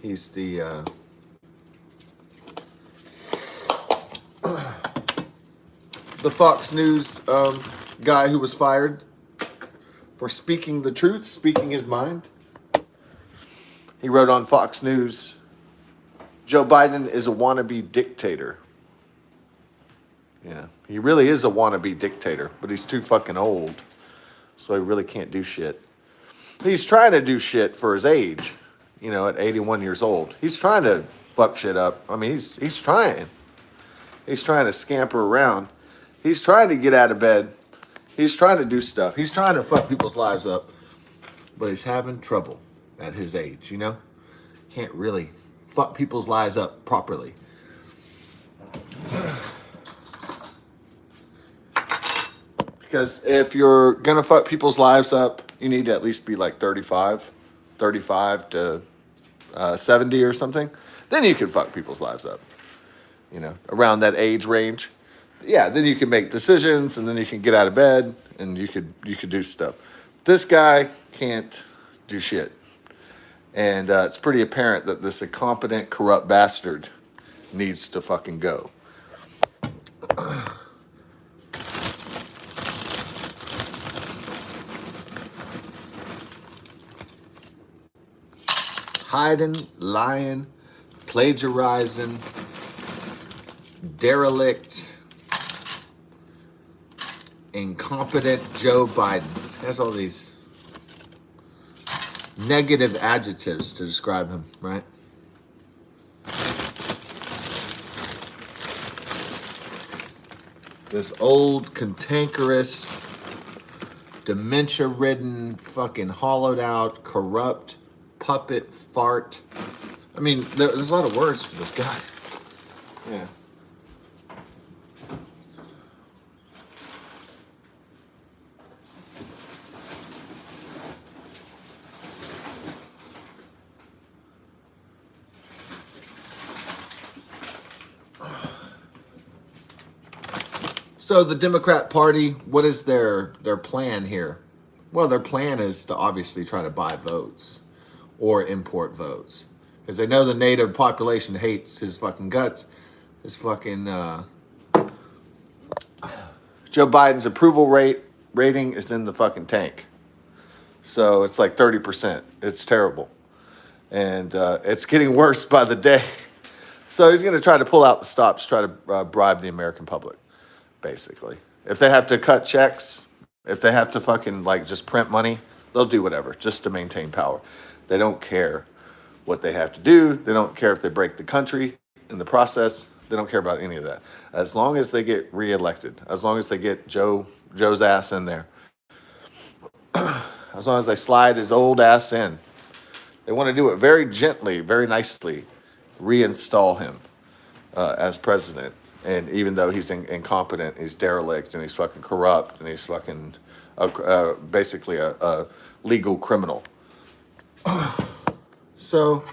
He's the Fox News guy who was fired for speaking the truth, speaking his mind. He wrote on Fox News, Joe Biden is a wannabe dictator. Yeah, he really is a wannabe dictator, but he's too fucking old, so he really can't do shit. He's trying to do shit for his age, you know, at 81 years old. He's trying to fuck shit up. I mean, he's trying. He's trying to scamper around. He's trying to get out of bed. He's trying to do stuff. He's trying to fuck people's lives up, but he's having trouble at his age, you know? Can't really fuck people's lives up properly. Because if you're going to fuck people's lives up, you need to at least be like 35 to 70 or something. Then you can fuck people's lives up, you know, around that age range. Yeah, then you can make decisions, and then you can get out of bed, and you could do stuff. This guy can't do shit. And it's pretty apparent that this incompetent, corrupt bastard needs to fucking go. Hiding, lying, plagiarizing, derelict, incompetent Joe Biden. Has all these negative adjectives to describe him, right? This old, cantankerous, dementia-ridden, fucking hollowed out, corrupt, puppet, fart. I mean, there's a lot of words for this guy. Yeah. So the Democrat Party, what is their plan here? Well, their plan is to obviously try to buy votes or import votes. Because they know the native population hates his fucking guts. His fucking... Joe Biden's approval rating is in the fucking tank. So it's like 30%. It's terrible. And it's getting worse by the day. So he's going to try to pull out the stops, try to bribe the American public. Basically, if they have to cut checks, if they have to fucking like just print money, they'll do whatever just to maintain power. They don't care what they have to do. They don't care if they break the country in the process. They don't care about any of that. As long as they get reelected, as long as they get Joe's ass in there, as long as they slide his old ass in, they want to do it very gently, very nicely, reinstall him as president. And even though he's incompetent, he's derelict, and he's fucking corrupt, and he's fucking basically a legal criminal. So,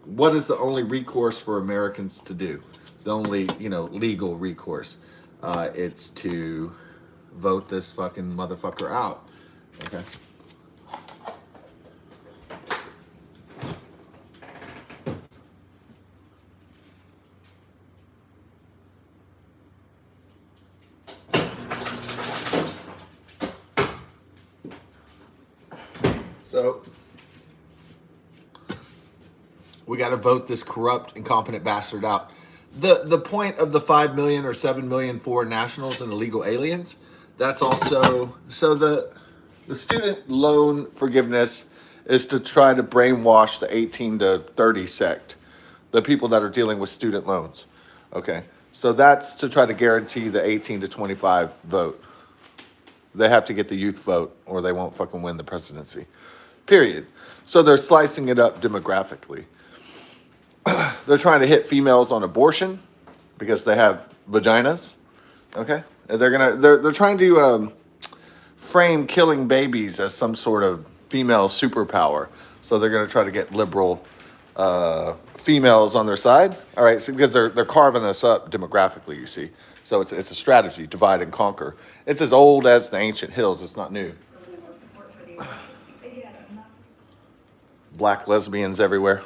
what is the only recourse for Americans to do? The only, legal recourse. It's to vote this fucking motherfucker out. Okay? So, we got to vote this corrupt, incompetent bastard out. The point of the 5 million or 7 million foreign nationals and illegal aliens, that's also, so the student loan forgiveness is to try to brainwash the 18 to 30 sect, the people that are dealing with student loans. Okay, so that's to try to guarantee the 18 to 25 vote. They have to get the youth vote or they won't fucking win the presidency. Period. So they're slicing it up demographically. They're trying to hit females on abortion because they have vaginas. Okay, they're trying to frame killing babies as some sort of female superpower. So they're gonna try to get liberal females on their side. All right, so because they're carving us up demographically, you see. So it's a strategy, divide and conquer. It's as old as the ancient hills. It's not new. Black lesbians everywhere.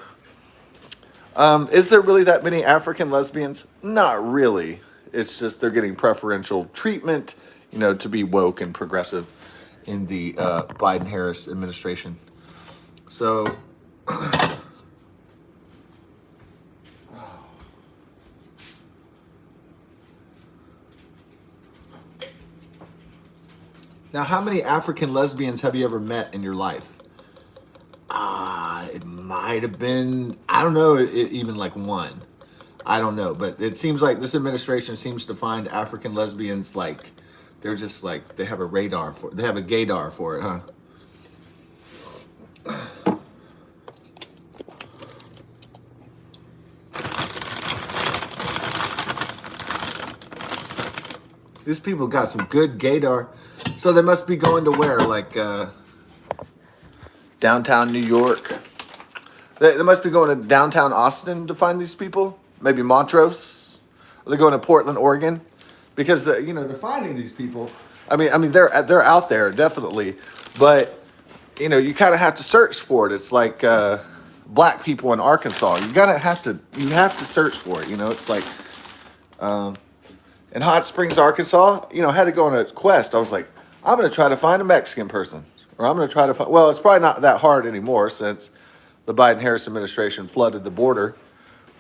Is there really that many African lesbians? Not really. It's just they're getting preferential treatment, to be woke and progressive in the Biden-Harris administration. So, now, how many African lesbians have you ever met in your life? It might have been, I don't know, even like one. I don't know, but it seems like this administration seems to find African lesbians like they're just like they have a gaydar for it, huh? These people got some good gaydar, so they must be going to where, like downtown New York. They must be going to downtown Austin to find these people. Maybe Montrose. Are they going to Portland, Oregon? Because they're finding these people. I mean they're out there definitely, but you kind of have to search for it. It's like black people in Arkansas. You have to search for it. It's like in Hot Springs, Arkansas. I had to go on a quest. I was like, I'm going to try to find a Mexican person, or I'm going to try to find. Well, it's probably not that hard anymore since the Biden-Harris administration flooded the border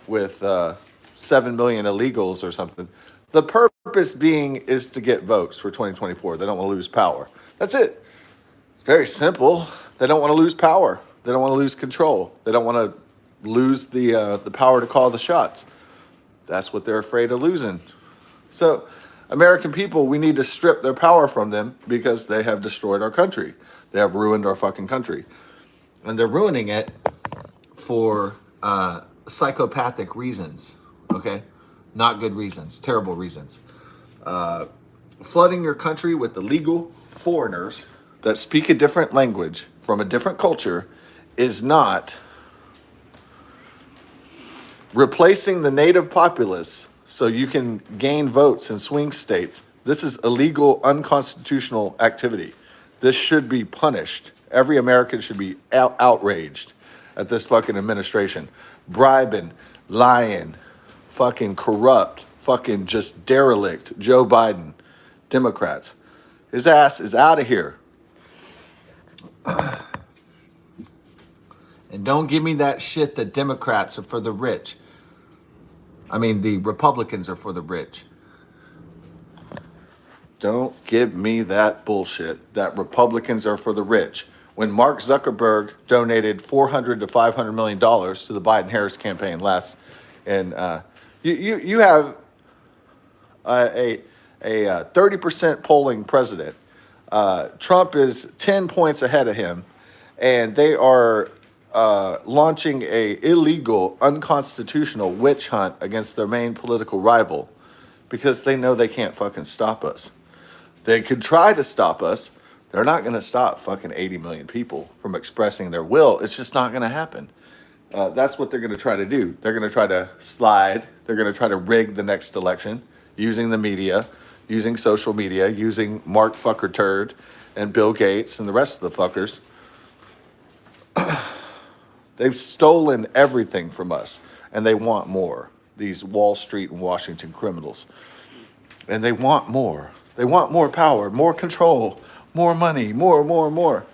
with 7 million illegals or something. The purpose being is to get votes for 2024. They don't want to lose power. That's it. It's very simple. They don't want to lose power. They don't want to lose control. They don't want to lose the power to call the shots. That's what they're afraid of losing. So, American people, we need to strip their power from them because they have destroyed our country. They have ruined our fucking country. And they're ruining it for psychopathic reasons, okay? Not good reasons, terrible reasons. Flooding your country with illegal foreigners that speak a different language from a different culture is not replacing the native populace so you can gain votes in swing states. This is illegal, unconstitutional activity. This should be punished. Every American should be outraged at this fucking administration. Briben, lying, fucking corrupt, fucking just derelict Joe Biden, Democrats. His ass is out of here. And don't give me that shit that Democrats are for the rich. I mean, the Republicans are for the rich. Don't give me that bullshit that Republicans are for the rich. When Mark Zuckerberg donated $400 to $500 million to the Biden-Harris campaign last, and you have a 30% polling president. Trump is 10 points ahead of him, and they are launching a illegal, unconstitutional witch hunt against their main political rival because they know they can't fucking stop us. They could try to stop us. They're not going to stop fucking 80 million people from expressing their will. It's just not going to happen. That's what they're going to try to do. They're going to try to slide. They're going to try to rig the next election using the media, using social media, using Mark Fucker Turd and Bill Gates and the rest of the fuckers. They've stolen everything from us, and they want more. These Wall Street and Washington criminals. And they want more. They want more power, more control, more money, more.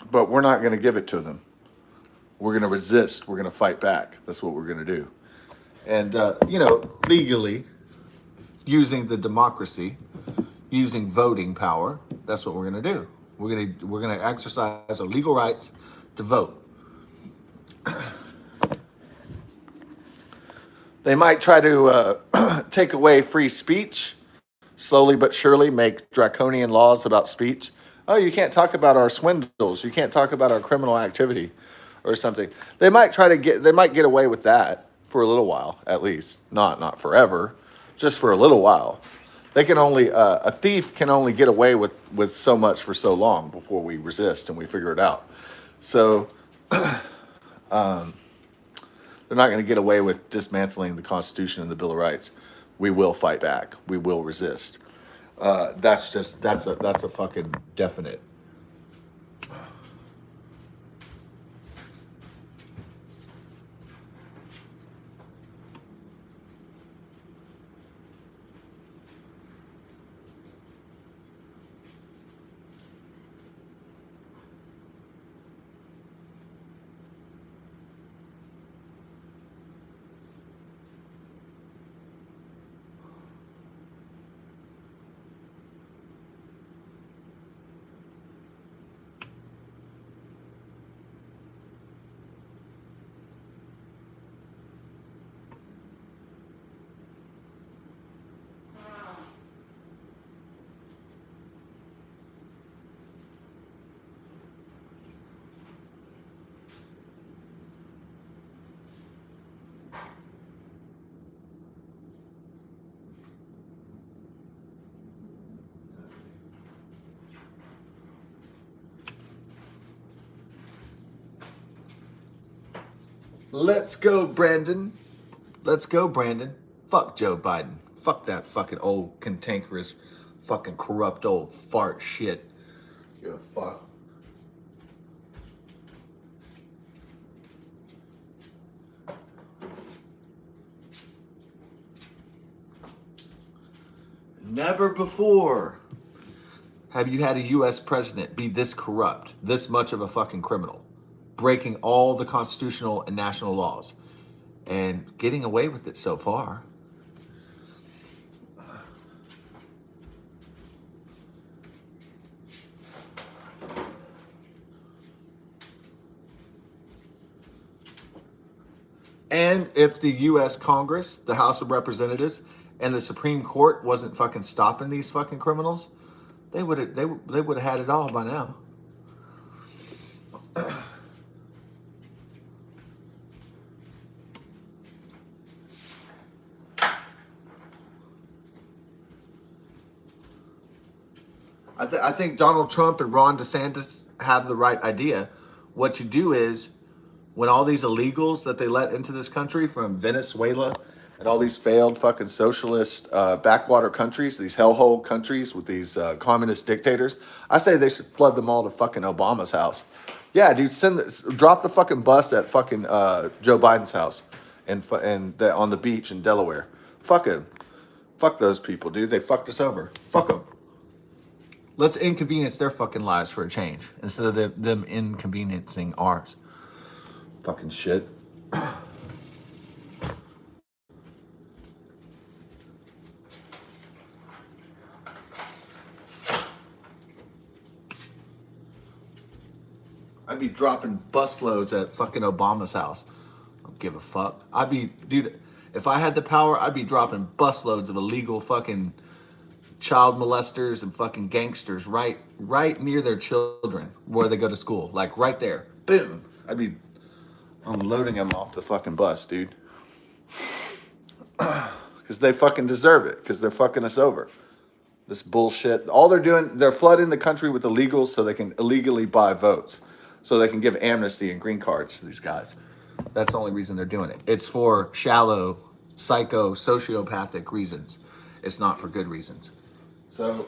But we're not going to give it to them. We're going to resist. We're going to fight back. That's what we're going to do. And, legally, using the democracy, using voting power, that's what we're going to do. We're going to exercise our legal rights to vote. They might try to take away free speech, slowly but surely make draconian laws about speech. Oh, you can't talk about our swindles. You can't talk about our criminal activity or something. They might get away with that for a little while, at least. Not forever, just for a little while. They can only, a thief can only get away with so much for so long before we resist and we figure it out. So, they're not going to get away with dismantling the Constitution and the Bill of Rights. We will fight back. We will resist. That's a fucking definite. Let's go, Brandon. Let's go, Brandon. Fuck Joe Biden. Fuck that fucking old cantankerous, fucking corrupt old fart shit. Give a fuck. Never before have you had a U.S. president be this corrupt, this much of a fucking criminal, breaking all the constitutional and national laws, and getting away with it so far. And if the U.S. Congress, the House of Representatives, and the Supreme Court wasn't fucking stopping these fucking criminals, they would have had it all by now. I think Donald Trump and Ron DeSantis have the right idea. What you do is, when all these illegals that they let into this country from Venezuela and all these failed fucking socialist backwater countries, these hellhole countries with these communist dictators, I say they should flood them all to fucking Obama's house. Yeah, dude, drop the fucking bus at fucking Joe Biden's house and on the beach in Delaware. Fuck him. Fuck those people, dude. They fucked us over. Fuck them. Let's inconvenience their fucking lives for a change instead of them inconveniencing ours. Fucking shit. I'd be dropping busloads at fucking Obama's house. I don't give a fuck. Dude, if I had the power, I'd be dropping busloads of illegal fucking child molesters and fucking gangsters right near their children where they go to school. Like right there. Boom. I'd be unloading them off the fucking bus, dude. Because they fucking deserve it. Because they're fucking us over. This bullshit. All they're doing, they're flooding the country with illegals so they can illegally buy votes. So they can give amnesty and green cards to these guys. That's the only reason they're doing it. It's for shallow, psycho, sociopathic reasons. It's not for good reasons. So...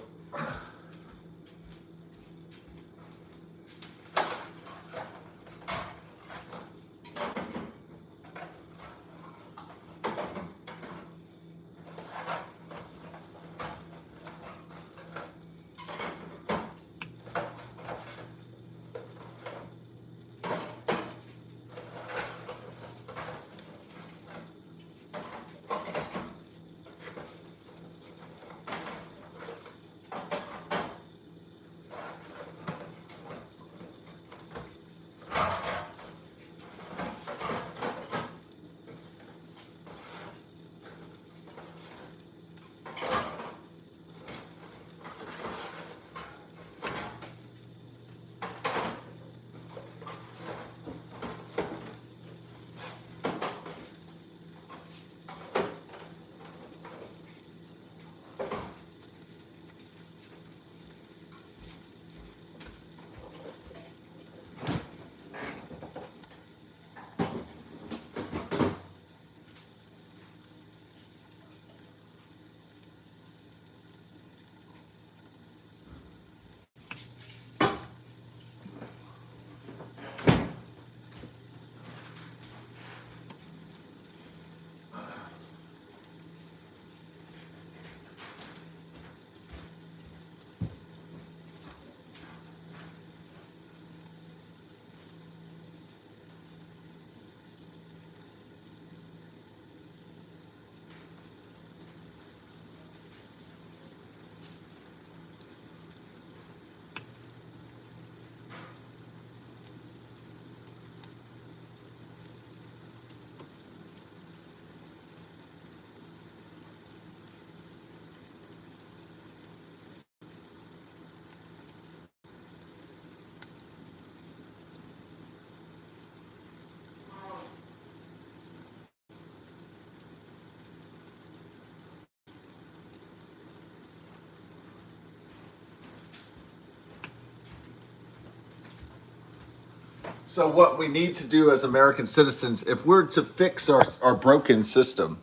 So what we need to do as American citizens, if we're to fix our broken system,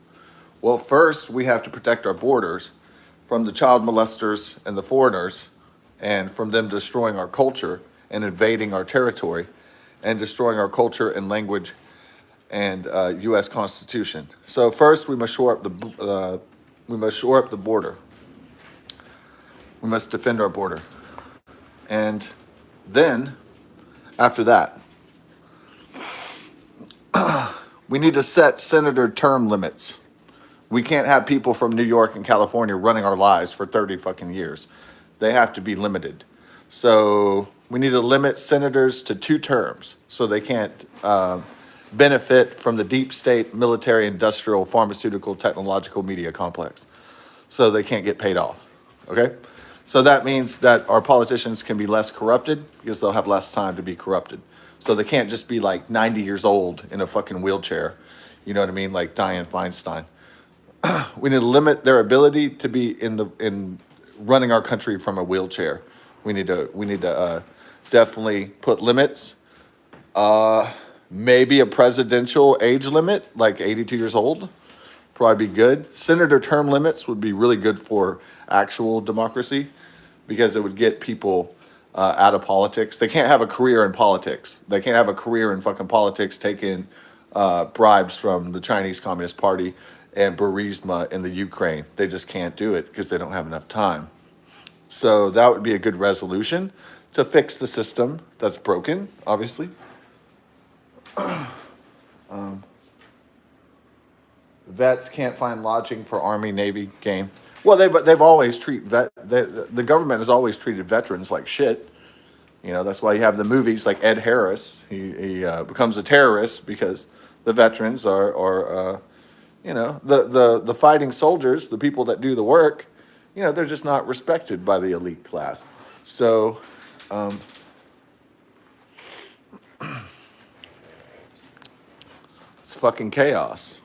well, first we have to protect our borders from the child molesters and the foreigners, and from them destroying our culture and invading our territory, and destroying our culture and language and U.S. Constitution. So first, we must shore up the border. We must defend our border, and then after that, we need to set senator term limits. We can't have people from New York and California running our lives for 30 fucking years. They have to be limited. So we need to limit senators to 2 terms so they can't benefit from the deep state, military, industrial, pharmaceutical, technological media complex. So they can't get paid off. Okay? So that means that our politicians can be less corrupted because they'll have less time to be corrupted. So they can't just be like 90 years old in a fucking wheelchair. You know what I mean? Like Dianne Feinstein. We need to limit their ability to be in running our country from a wheelchair. We need to definitely put limits. Maybe a presidential age limit, like 82 years old, probably be good. Senator term limits would be really good for actual democracy because it would get people out of politics. They can't have a career in politics. They can't have a career in fucking politics taking bribes from the Chinese Communist Party and Burisma in the Ukraine. They just can't do it because they don't have enough time. So that would be a good resolution to fix the system that's broken, obviously. Vets can't find lodging for Army, Navy, game. Well, they've always the government has always treated veterans like shit. You know, that's why you have the movies like Ed Harris. He becomes a terrorist because the veterans are the fighting soldiers, the people that do the work, they're just not respected by the elite class. So, it's fucking chaos.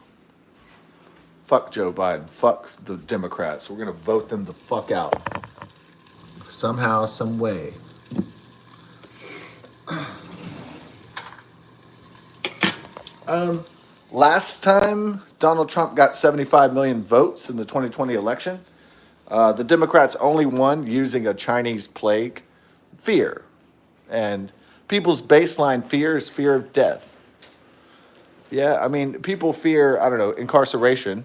Fuck Joe Biden. Fuck the Democrats. We're going to vote them the fuck out. Somehow, some way. Last time Donald Trump got 75 million votes in the 2020 election, the Democrats only won using a Chinese plague, fear. And people's baseline fear is fear of death. Yeah, I mean, people fear, I don't know, incarceration.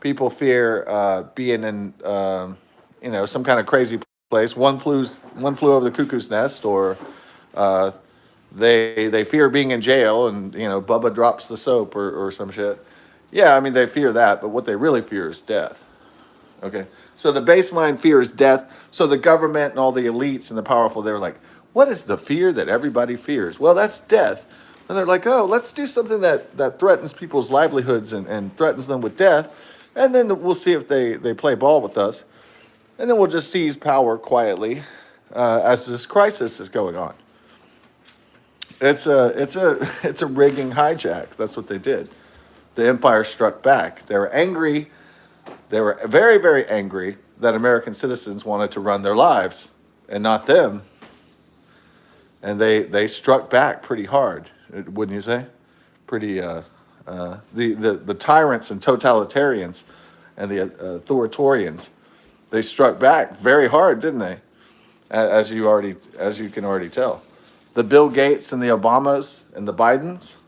People fear being in, some kind of crazy place. One flew over the cuckoo's nest, or they fear being in jail, and Bubba drops the soap or some shit. Yeah, I mean, they fear that, but what they really fear is death. Okay, so the baseline fear is death. So the government and all the elites and the powerful, they're like, what is the fear that everybody fears? Well, that's death. And they're like, oh, let's do something that threatens people's livelihoods and threatens them with death. And then we'll see if they play ball with us. And then we'll just seize power quietly as this crisis is going on. It's a rigging hijack. That's what they did. The empire struck back. They were angry. They were very, very angry that American citizens wanted to run their lives and not them. And they struck back pretty hard, wouldn't you say? Pretty the tyrants and totalitarians and the authoritarians, they struck back very hard, didn't they? As you can already tell. The Bill Gates and the Obamas and the Bidens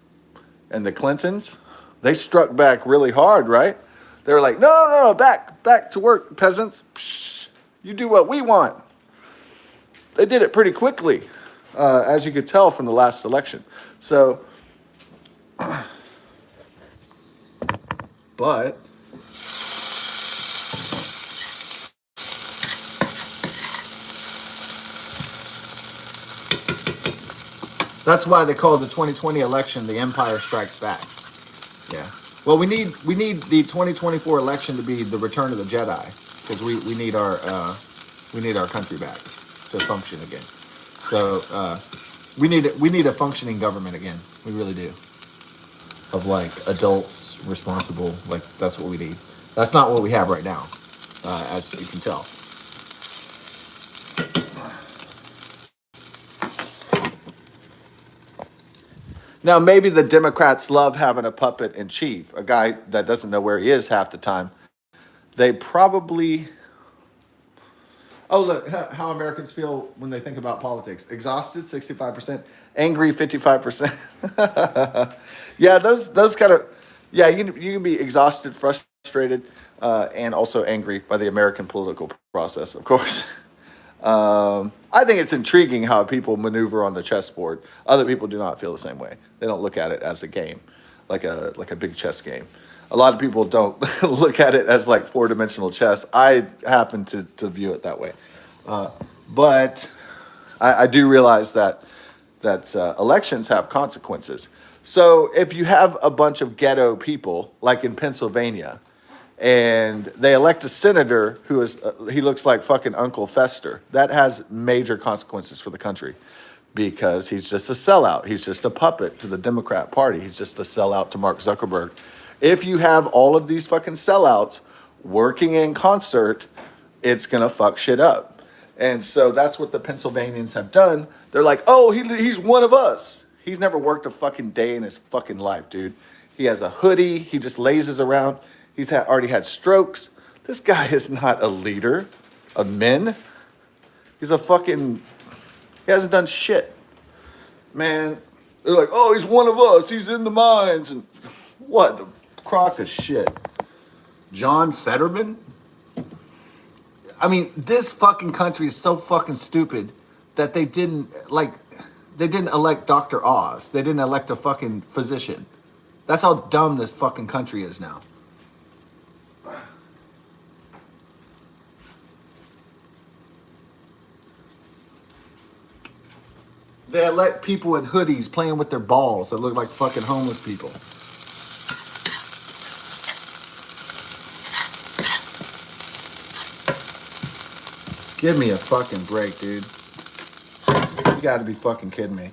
and the Clintons, they struck back really hard, right? They were like, no, back to work, peasants. Psh, you do what we want. They did it pretty quickly, as you could tell from the last election. So, but that's why they call the 2020 election the Empire Strikes Back. Yeah. Well, we need the 2024 election to be the return of the Jedi, because we need our country back to function again. So we need a functioning government again. We really do. Of like adults responsible, like that's what we need. That's not what we have right now, as you can tell. Now, maybe the Democrats love having a puppet in chief, a guy that doesn't know where he is half the time. They probably. Oh, look, how Americans feel when they think about politics. Exhausted, 65%. Angry, 55%. Yeah, those kind of. Yeah, you can be exhausted, frustrated, and also angry by the American political process, of course. I think it's intriguing how people maneuver on the chessboard. Other people do not feel the same way. They don't look at it as a game, like a big chess game. A lot of people don't look at it as like four-dimensional chess. I happen to view it that way, but I do realize that elections have consequences. So if you have a bunch of ghetto people, like in Pennsylvania, and they elect a senator who is he looks like fucking Uncle Fester. That has major consequences for the country because he's just a sellout. He's just a puppet to the Democrat Party. He's just a sellout to Mark Zuckerberg. If you have all of these fucking sellouts working in concert, it's gonna fuck shit up. And so that's what the Pennsylvanians have done. They're like, oh, he's one of us. He's never worked a fucking day in his fucking life, dude. He has a hoodie. He just lazes around. He's already had strokes. This guy is not a leader of men. He's a fucking, he hasn't done shit. Man, they're like, oh, he's one of us. He's in the mines. And what? A crock of shit. John Fetterman? I mean, this fucking country is so fucking stupid that they didn't elect Dr. Oz. They didn't elect a fucking physician. That's how dumb this fucking country is now. They elect people in hoodies playing with their balls that look like fucking homeless people. Give me a fucking break, dude. You gotta be fucking kidding me.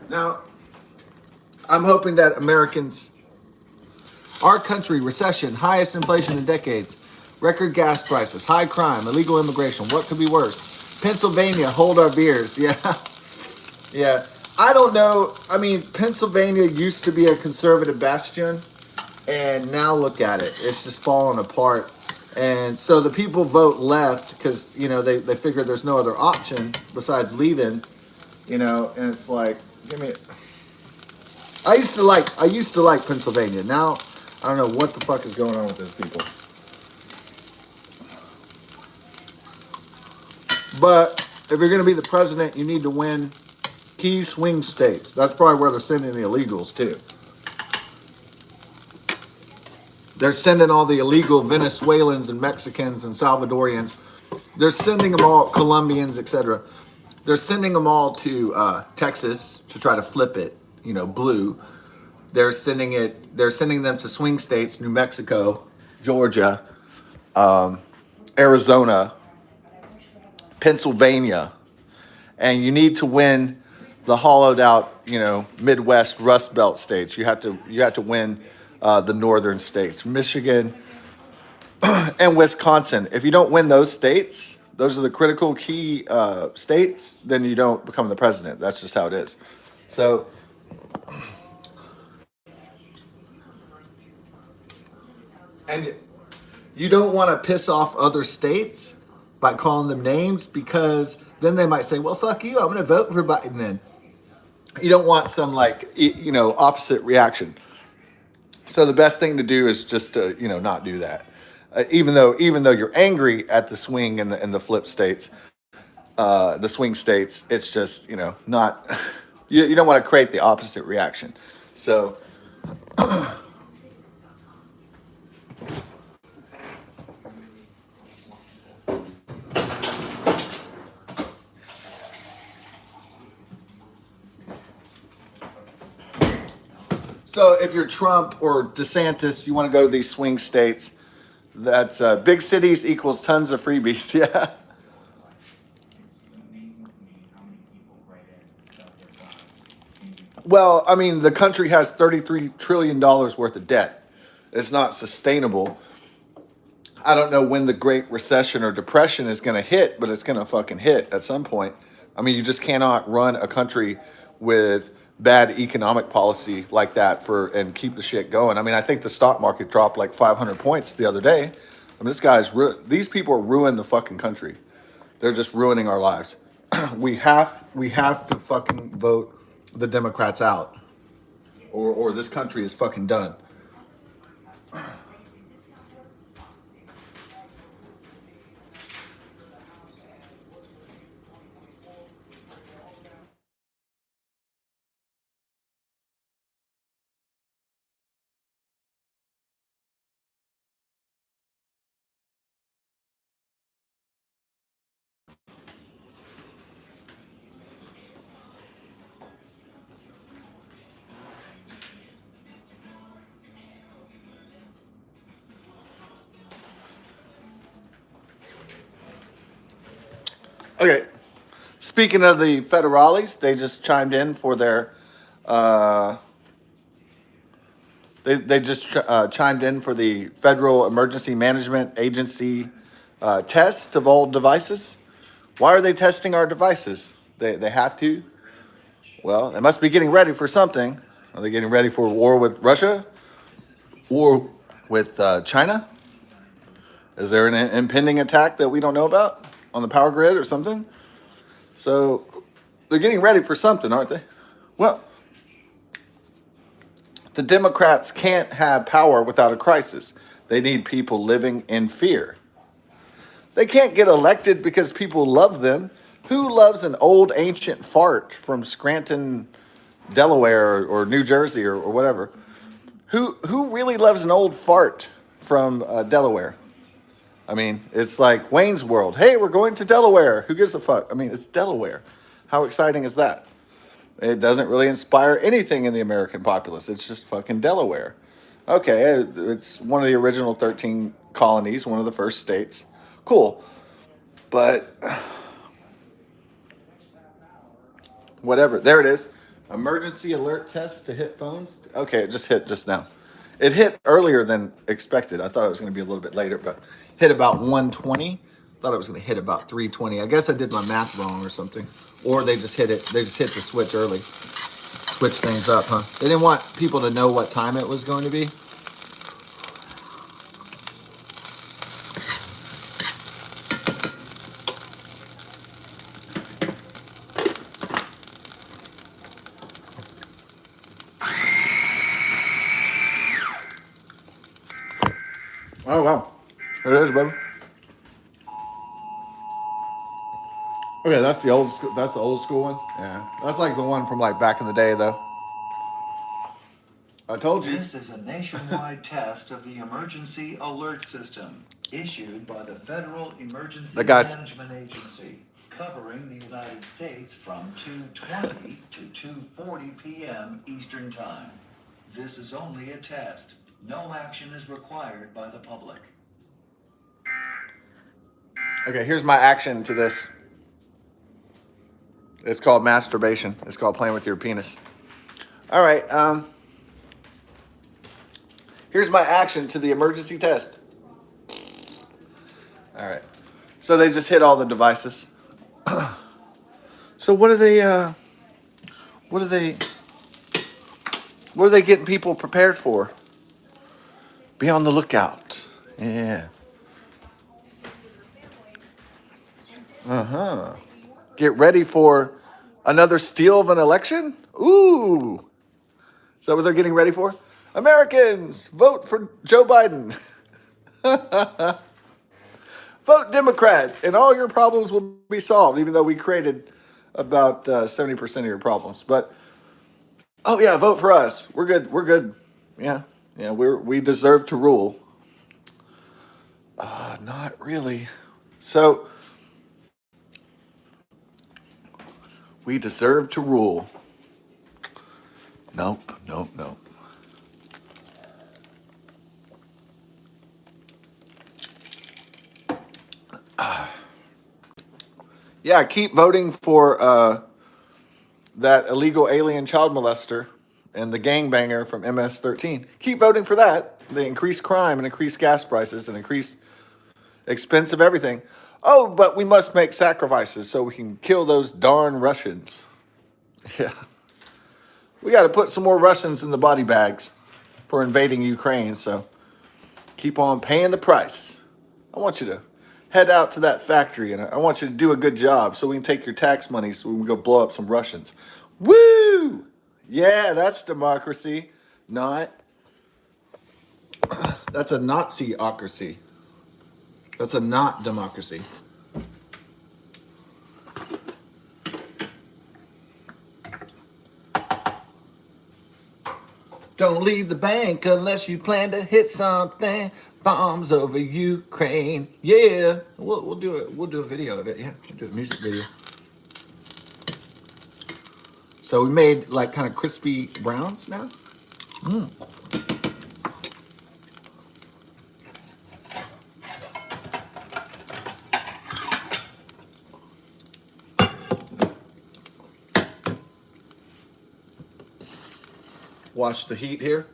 Now, I'm hoping that Americans, our country, recession, highest inflation in decades, record gas prices, high crime, illegal immigration, what could be worse? Pennsylvania, hold our beers. Yeah. Yeah. I don't know. I mean, Pennsylvania used to be a conservative bastion, and now look at it. It's just falling apart. And so the people vote left because, they figure there's no other option besides leaving, and it's like, give me. I used to like Pennsylvania. Now, I don't know what the fuck is going on with those people. But if you're going to be the president, you need to win key swing states. That's probably where they're sending the illegals, too. They're sending all the illegal Venezuelans and Mexicans and Salvadorians. They're sending them all, Colombians, etc. They're sending them all to Texas to try to flip it, blue. They're sending them to swing states, New Mexico, Georgia, Arizona, Pennsylvania, and you need to win the hollowed out, Midwest Rust Belt states. You have to win the northern states, Michigan and Wisconsin. If you don't win those states, those are the critical key states, then you don't become the president. That's just how it is. So, and you don't want to piss off other states by calling them names, because then they might say, well, fuck you, I'm going to vote for Biden then. You don't want some opposite reaction. So the best thing to do is just to not do that. Even though you're angry at the swing and the flip states, the swing states, it's just not. You don't want to create the opposite reaction. So if you're Trump or DeSantis, you want to go to these swing states. That's big cities equals tons of freebies. Yeah. Well, I mean, the country has $33 trillion worth of debt. It's not sustainable. I don't know when the Great Recession or Depression is going to hit, but it's going to fucking hit at some point. I mean, you just cannot run a country with bad economic policy like that and keep the shit going. I mean, I think the stock market dropped like 500 points the other day. I mean, these people are ruining the fucking country. They're just ruining our lives. we have to fucking vote the Democrats out, or this country is fucking done. Okay, speaking of the federales, they just chimed in for their uh, they just chimed in for the Federal Emergency Management Agency test of all devices. Why are they testing our devices? They have to. Well, they must be getting ready for something. Are they getting ready for a war with Russia? War with China? Is there an impending attack that we don't know about on the power grid or something? So they're getting ready for something, aren't they? Well, the Democrats can't have power without a crisis. They need people living in fear. They can't get elected because people love them. Who loves an old ancient fart from Scranton, Delaware, or New Jersey, or whatever? Who really loves an old fart from Delaware? I mean, it's like Wayne's World. Hey, we're going to Delaware. Who gives a fuck? I mean, it's Delaware. How exciting is that? It doesn't really inspire anything in the American populace. It's just fucking Delaware. Okay, it's one of the original 13 colonies, one of the first states. Cool. But whatever. There it is. Emergency alert test to hit phones. Okay, it just hit just now. It hit earlier than expected. I thought it was going to be a little bit later, but hit about 120. Thought it was going to hit about 320. I guess I did my math wrong or something. Or they just hit it. They just hit the switch early. Switch things up, huh? They didn't want people to know what time it was going to be. Oh wow, there it is, baby. Okay, that's the old school. That's the old school one. Yeah, that's like the one from like back in the day, though. I told you. This is a nationwide test of the emergency alert system issued by the Federal Emergency The guys. Management Agency, covering the United States from 2:20 to 2:40 p.m. Eastern Time. This is only a test. No action is required by the public. Okay, here's my action to this. It's called masturbation. It's called playing with your penis. All right. Here's my action to the emergency test. All right. So they just hit all the devices. So what are they? What are they? What are they getting people prepared for? Be on the lookout. Yeah. Get ready for another steal of an election? Ooh. Is that what they're getting ready for? Americans, vote for Joe Biden. Vote Democrat, and all your problems will be solved, even though we created about 70% of your problems. But, oh, yeah, vote for us. We're good. We're good. Yeah. Yeah, we deserve to rule. Not really. So, we deserve to rule. Nope, nope, nope. Yeah, keep voting for that illegal alien child molester and the gangbanger from MS-13. Keep voting for that. They increase crime and increase gas prices and increase expense of everything. Oh, but we must make sacrifices so we can kill those darn Russians. Yeah. We got to put some more Russians in the body bags for invading Ukraine, so keep on paying the price. I want you to head out to that factory and I want you to do a good job so we can take your tax money so we can go blow up some Russians. Woo! Yeah, that's democracy. Not. That's a Nazi-ocracy. That's a not democracy. Don't leave the bank unless you plan to hit something. Bombs over Ukraine. Yeah, we'll do it. We'll do a video of it. Yeah, we'll do a music video. So we made like kind of crispy browns now. Watch the heat here.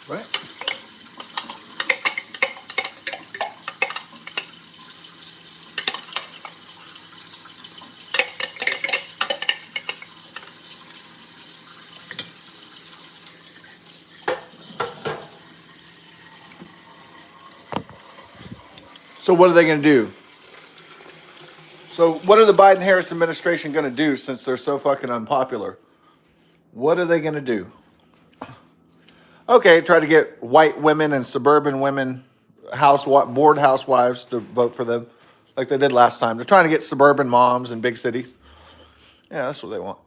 Right? So what are they going to do? So what are the Biden-Harris administration going to do since they're so fucking unpopular? What are they going to do? Okay, try to get white women and suburban women, bored housewives to vote for them like they did last time. They're trying to get suburban moms in big cities. Yeah, that's what they want.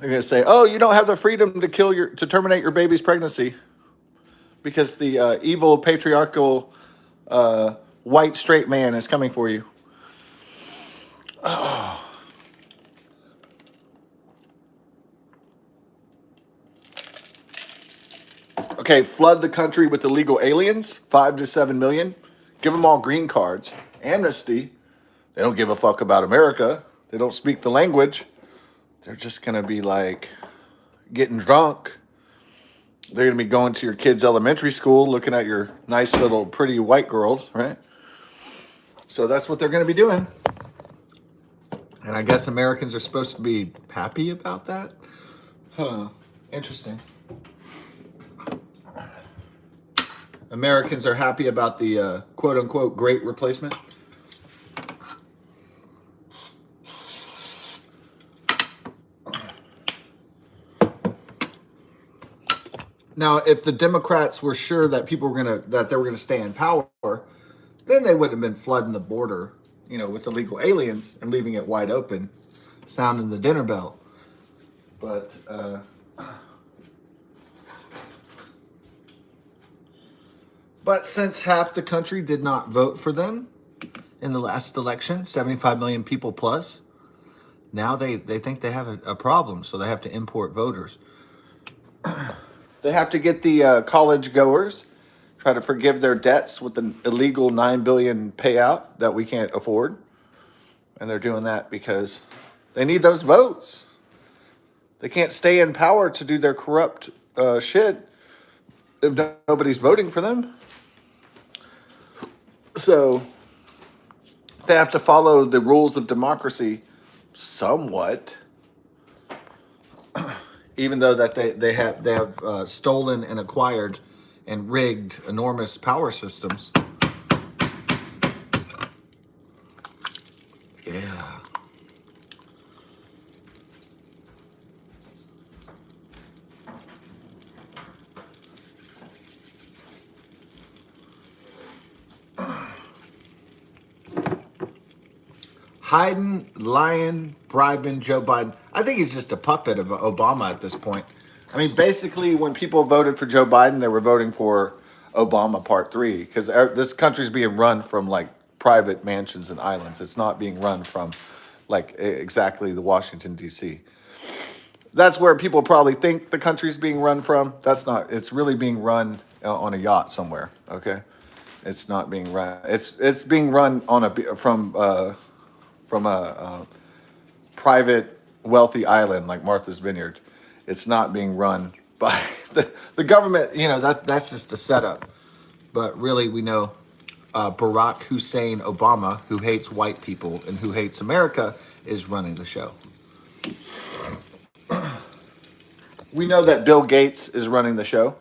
They're going to say, oh, you don't have the freedom to terminate your baby's pregnancy because the evil patriarchal white straight man is coming for you. Oh. Okay, flood the country with illegal aliens, 5 to 7 million. Give them all green cards. Amnesty. They don't give a fuck about America. They don't speak the language. They're just going to be like getting drunk. They're going to be going to your kids' elementary school, looking at your nice little pretty white girls, right? So that's what they're going to be doing. And I guess Americans are supposed to be happy about that? Huh. Interesting. Americans are happy about the quote-unquote great replacement. Now, if the Democrats were sure that that they were gonna stay in power, then they wouldn't have been flooding the border, with illegal aliens and leaving it wide open, sounding the dinner bell. But since half the country did not vote for them in the last election, 75 million people plus, now they think they have a problem, so they have to import voters. They have to get the college goers, try to forgive their debts with an illegal $9 billion payout that we can't afford. And they're doing that because they need those votes. They can't stay in power to do their corrupt shit if nobody's voting for them. So they have to follow the rules of democracy somewhat, even though that they have stolen and acquired and rigged enormous power systems. Yeah. Hiding, lying, bribing Joe Biden. I think he's just a puppet of Obama at this point. I mean, basically, when people voted for Joe Biden, they were voting for Obama Part 3 because this country's being run from like private mansions and islands. It's not being run from like exactly the Washington, D.C. That's where people probably think the country's being run from. That's not. It's really being run on a yacht somewhere. Okay, it's not being run. It's being run on from a private wealthy island like Martha's Vineyard. It's not being run by the government. That's just a setup. But really, we know Barack Hussein Obama, who hates white people and who hates America, is running the show. We know that Bill Gates is running the show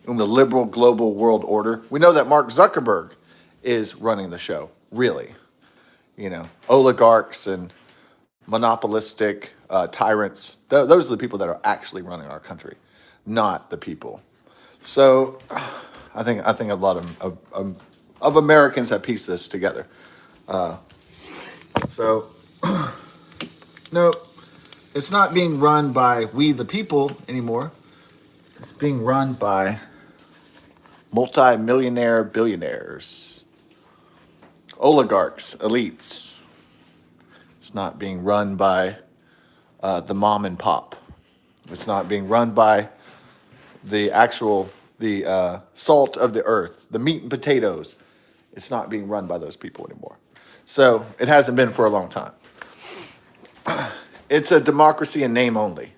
in the liberal global world order. We know that Mark Zuckerberg is running the show, really. Oligarchs and monopolistic tyrants. Those are the people that are actually running our country, not the people. So I think a lot of Americans have pieced this together. No, it's not being run by we the people anymore. It's being run by multi-millionaire billionaires, oligarchs, elites. It's not being run by the mom and pop. It's not being run by the salt of the earth, the meat and potatoes. It's not being run by those people anymore. So it hasn't been for a long time. It's a democracy in name only.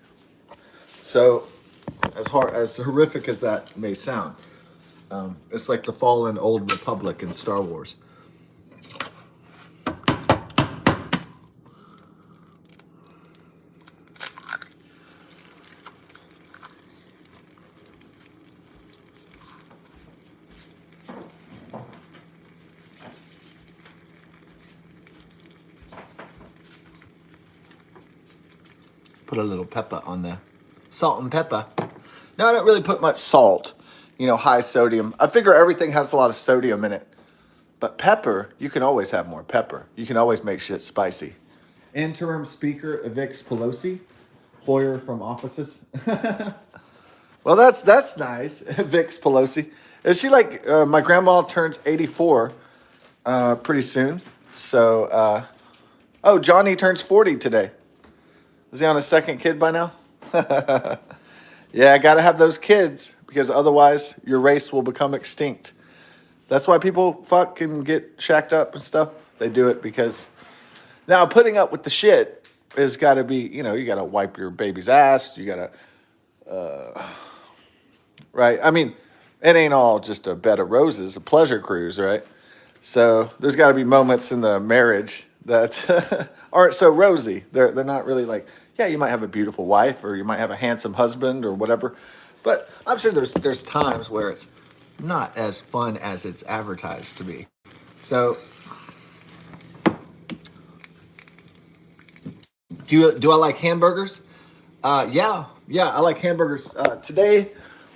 So as horrific as that may sound, it's like the fallen old republic in Star Wars. Put a little pepper on there. Salt and pepper. No, I don't really put much salt. High sodium. I figure everything has a lot of sodium in it. But pepper, you can always have more pepper. You can always make shit spicy. Interim Speaker evicts Pelosi. Hoyer from offices. Well, that's nice. Evicts Pelosi. Is she like, my grandma turns 84 pretty soon. So, Johnny turns 40 today. Is he on his second kid by now? Yeah, I got to have those kids because otherwise your race will become extinct. That's why people fuck and get shacked up and stuff. They do it because now putting up with the shit has got to be, you got to wipe your baby's ass. You got to, right? I mean, it ain't all just a bed of roses, a pleasure cruise, right? So there's got to be moments in the marriage that aren't so rosy. They're not really like, yeah, you might have a beautiful wife or you might have a handsome husband or whatever. But I'm sure there's times where it's not as fun as it's advertised to be. So do I like hamburgers? Yeah, I like hamburgers. Today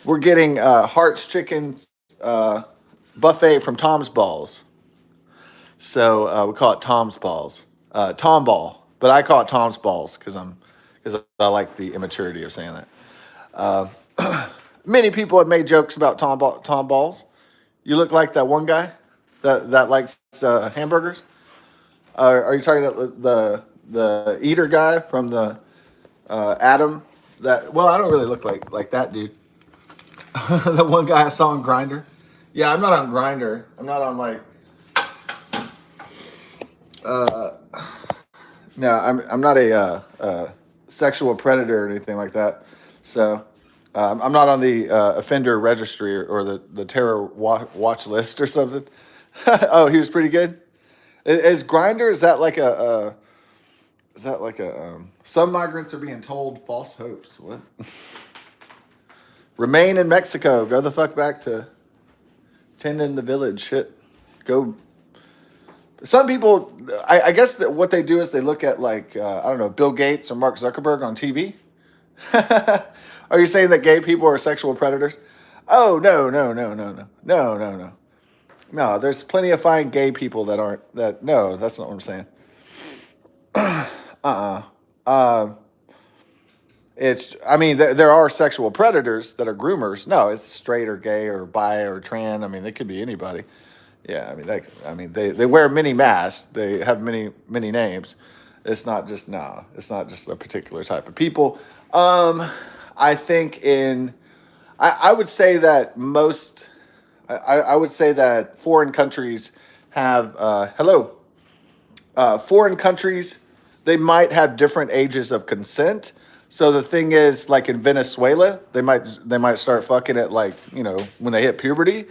We're getting Hart's Chicken buffet from Tom's Balls. So we call it Tom's Balls, Tom Ball, but I call it Tom's Balls because I like the immaturity of saying that. Many people have made jokes about Tom Balls. You look like that one guy that likes hamburgers. Are you talking about the eater guy from the Adam? That well, I don't really look like that dude. The one guy I saw on Grinder. Yeah, I'm not on Grinder. I'm not on like. No, I'm not a sexual predator or anything like that. So I'm not on the offender registry or the terror watch list or something. Oh, he was pretty good. Is Grinder? Is that like a? Some migrants are being told false hopes. What? Remain in Mexico. Go the fuck back to tending the village. Shit. Go. Some people, I guess that what they do is they look at like I don't know, Bill Gates or Mark Zuckerberg on TV. Are you saying that gay people are sexual predators? Oh no. No, there's plenty of fine gay people that aren't. That no, that's not what I'm saying. Uh, it's. I mean, there are sexual predators that are groomers. No, it's straight or gay or bi or trans. I mean, it could be anybody. Yeah, I mean, they wear many masks. They have many names. It's not just no. It's not just a particular type of people. I think I would say that most. I would say that foreign countries have foreign countries, they might have different ages of consent. So the thing is, like in Venezuela, they might start fucking at like when they hit puberty,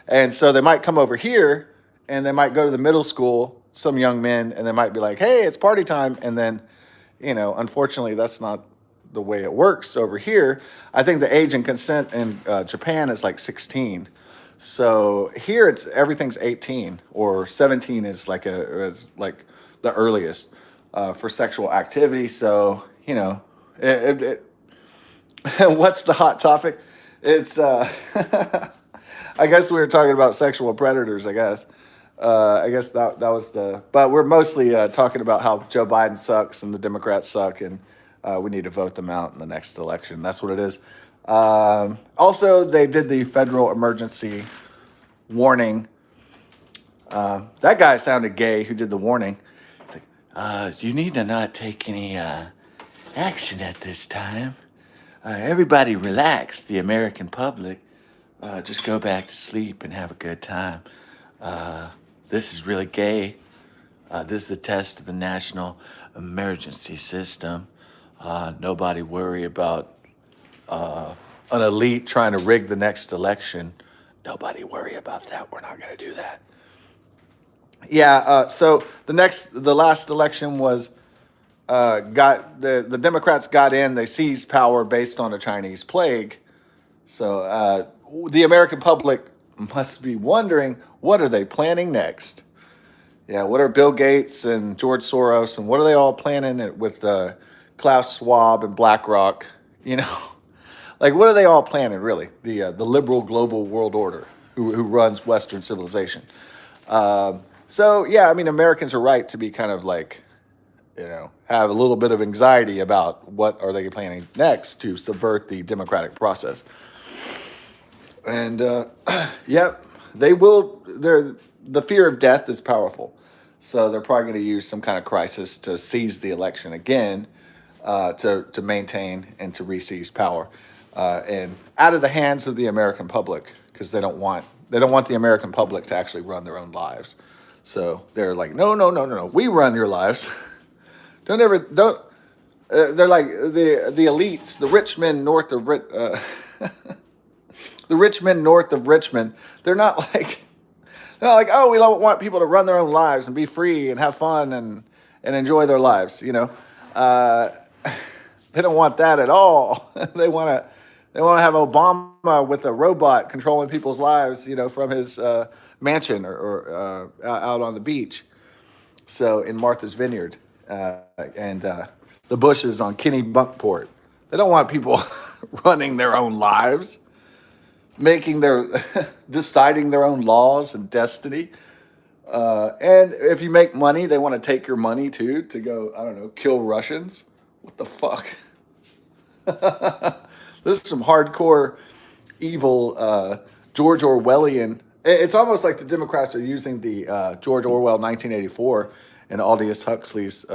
and so they might come over here and they might go to the middle school, some young men, and they might be like, hey, it's party time, and then unfortunately that's not the way it works over here. I think the age and consent in Japan is like 16. So here it's everything's 18 or 17 is like the earliest for sexual activity. So what's the hot topic? It's I guess we were talking about sexual predators. I guess that was but we're mostly talking about how Joe Biden sucks and the Democrats suck and we need to vote them out in the next election. That's what it is. Also, they did the federal emergency warning. That guy sounded gay who did the warning. It's like, you need to not take any action at this time. Everybody relax, the American public. Just go back to sleep and have a good time. This is really gay. This is the test of the national emergency system. Nobody worry about an elite trying to rig the next election. Nobody worry about that. We're not going to do that. Yeah. So the last election was got the Democrats got in. They seized power based on a Chinese plague. So the American public must be wondering, what are they planning next? Yeah. What are Bill Gates and George Soros and what are they all planning with Klaus Schwab and BlackRock? Like, what are they all planning, really? The liberal global world order who runs Western civilization. So, yeah, I mean, Americans are right to be kind of like, have a little bit of anxiety about what are they planning next to subvert the democratic process. And, yep, they will. The fear of death is powerful. So they're probably going to use some kind of crisis to seize the election again, to maintain and to re-seize power. And out of the hands of the American public, because they don't want the American public to actually run their own lives. So they're like, no, we run your lives. They're like the elites, the rich men north of the rich men north of Richmond. They're not like, oh, we don't want people to run their own lives and be free and have fun and enjoy their lives. They don't want that at all. They want to have Obama with a robot controlling people's lives, from his mansion or out on the beach. So in Martha's Vineyard and the Bushes on Kenny Bunkport. They don't want people running their own lives. making their deciding their own laws and destiny. And if you make money, they want to take your money too to go, I don't know, kill Russians. What the fuck? This is some hardcore evil George Orwellian. It's almost like the Democrats are using the George Orwell 1984 and Aldous Huxley's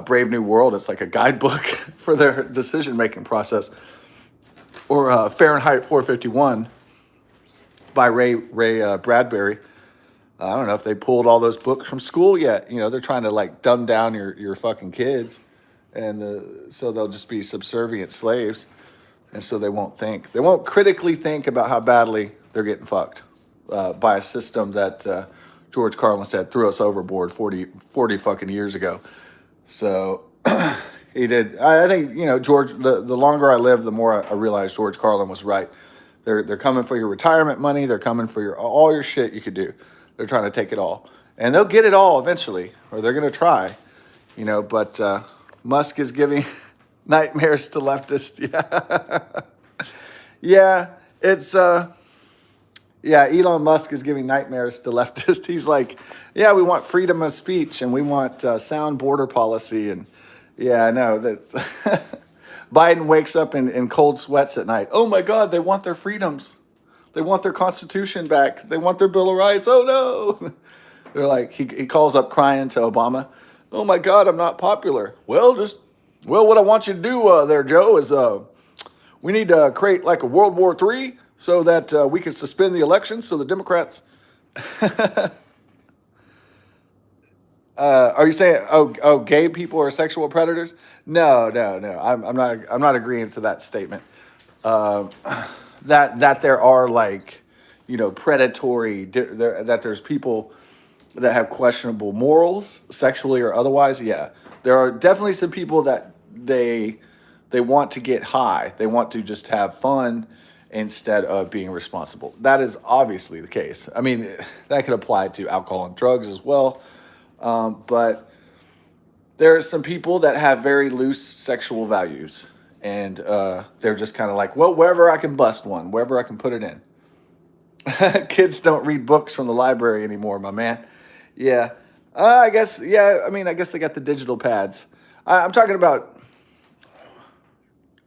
Brave New World. It's like a guidebook for their decision making process. Or Fahrenheit 451 by Ray Bradbury. I don't know if they pulled all those books from school yet. You know, they're trying to like dumb down your fucking kids, and so they'll just be subservient slaves, and so they won't think. They won't critically think about how badly they're getting fucked by a system that George Carlin said threw us overboard 40 fucking years ago. So he did. I think, you know, George. The longer I live, the more I realize George Carlin was right. They're coming for your retirement money. They're coming for all your shit you could do. They're trying to take it all, and they'll get it all eventually, or they're going to try, you know. But Musk is giving nightmares to leftists. Yeah, yeah, it's yeah. Elon Musk is giving nightmares to leftists. He's like, yeah, we want freedom of speech, and we want sound border policy, and yeah, I know that's. Biden wakes up in cold sweats at night. Oh my God, they want their freedoms. They want their Constitution back. They want their Bill of Rights. Oh no. They're like, he calls up crying to Obama. Oh my God, I'm not popular. Well, what I want you to do there, Joe, is we need to create like a World War III so that we can suspend the election so the Democrats. Are you saying gay people are sexual predators? No. I'm not agreeing to that statement. That there are like, you know, predatory, that there's people that have questionable morals, sexually or otherwise. Yeah, there are definitely some people that they want to get high. They want to just have fun instead of being responsible. That is obviously the case. I mean, that could apply to alcohol and drugs as well. But there are some people that have very loose sexual values, and they're just kind of like, well, wherever I can bust one, wherever I can put it in. Kids don't read books from the library anymore, my man. Yeah, I guess. Yeah, I mean, I guess they got the digital pads. I'm talking about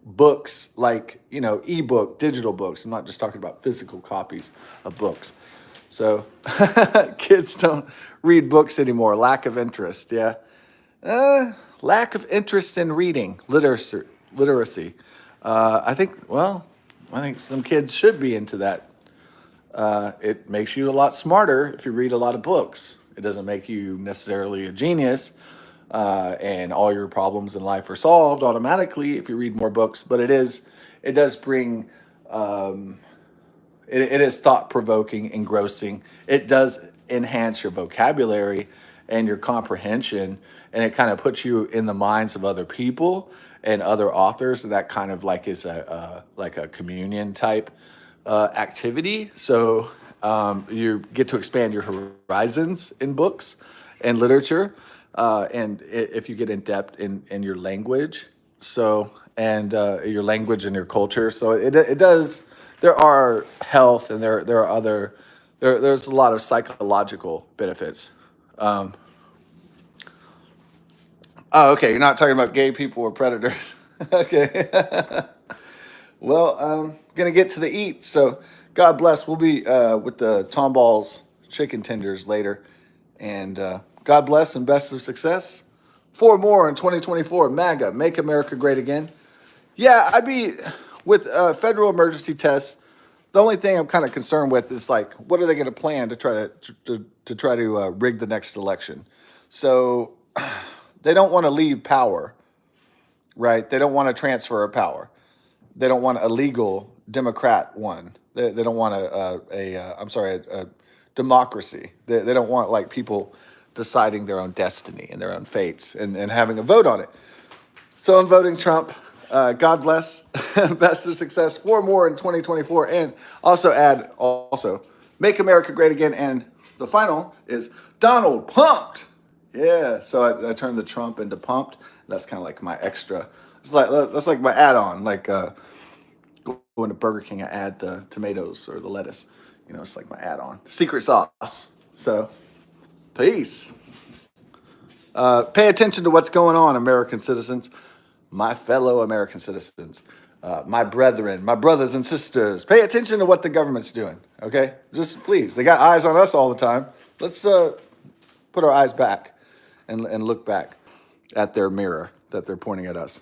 books, like, you know, ebook, digital books. I'm not just talking about physical copies of books. So kids don't read books anymore. Lack of interest. Yeah. Lack of interest in reading, literacy. I think some kids should be into that. It makes you a lot smarter if you read a lot of books. It doesn't make you necessarily a genius, and all your problems in life are solved automatically if you read more books. But it does bring, it is thought provoking, engrossing. It does enhance your vocabulary and your comprehension, and it kind of puts you in the minds of other people and other authors. And that kind of like is like a communion type activity. So you get to expand your horizons in books and literature, and if you get in depth in your language, so and your language and your culture. So it does. There are health, and there are other there's a lot of psychological benefits. Oh, okay. You're not talking about gay people or predators. Okay. Well, gonna get to the eats. So God bless. We'll be with the Tom Balls chicken tenders later, and God bless and best of success. 4 more in 2024. MAGA, Make America Great Again. Yeah, I'd be with federal emergency tests. The only thing I'm kind of concerned with is like, what are they going to plan to try to rig the next election? So they don't want to leave power, right? They don't want to transfer of power. They don't want a legal Democrat one. They don't want a democracy. They don't want like people deciding their own destiny and their own fates and having a vote on it. So I'm voting Trump. God bless. Best of success. 4 more in 2024. And also Make America Great Again. And the final is Donald Pumped. Yeah. So I turned the Trump into Pumped. That's kind of like my extra. That's like my add-on, like going go into Burger King, I add the tomatoes or the lettuce. You know, it's like my add-on. Secret sauce. So, peace. Pay attention to what's going on, American citizens. My fellow American citizens. My brethren, my brothers and sisters. Pay attention to what the government's doing, okay? Just please. They got eyes on us all the time. Let's put our eyes back and look back at their mirror that they're pointing at us.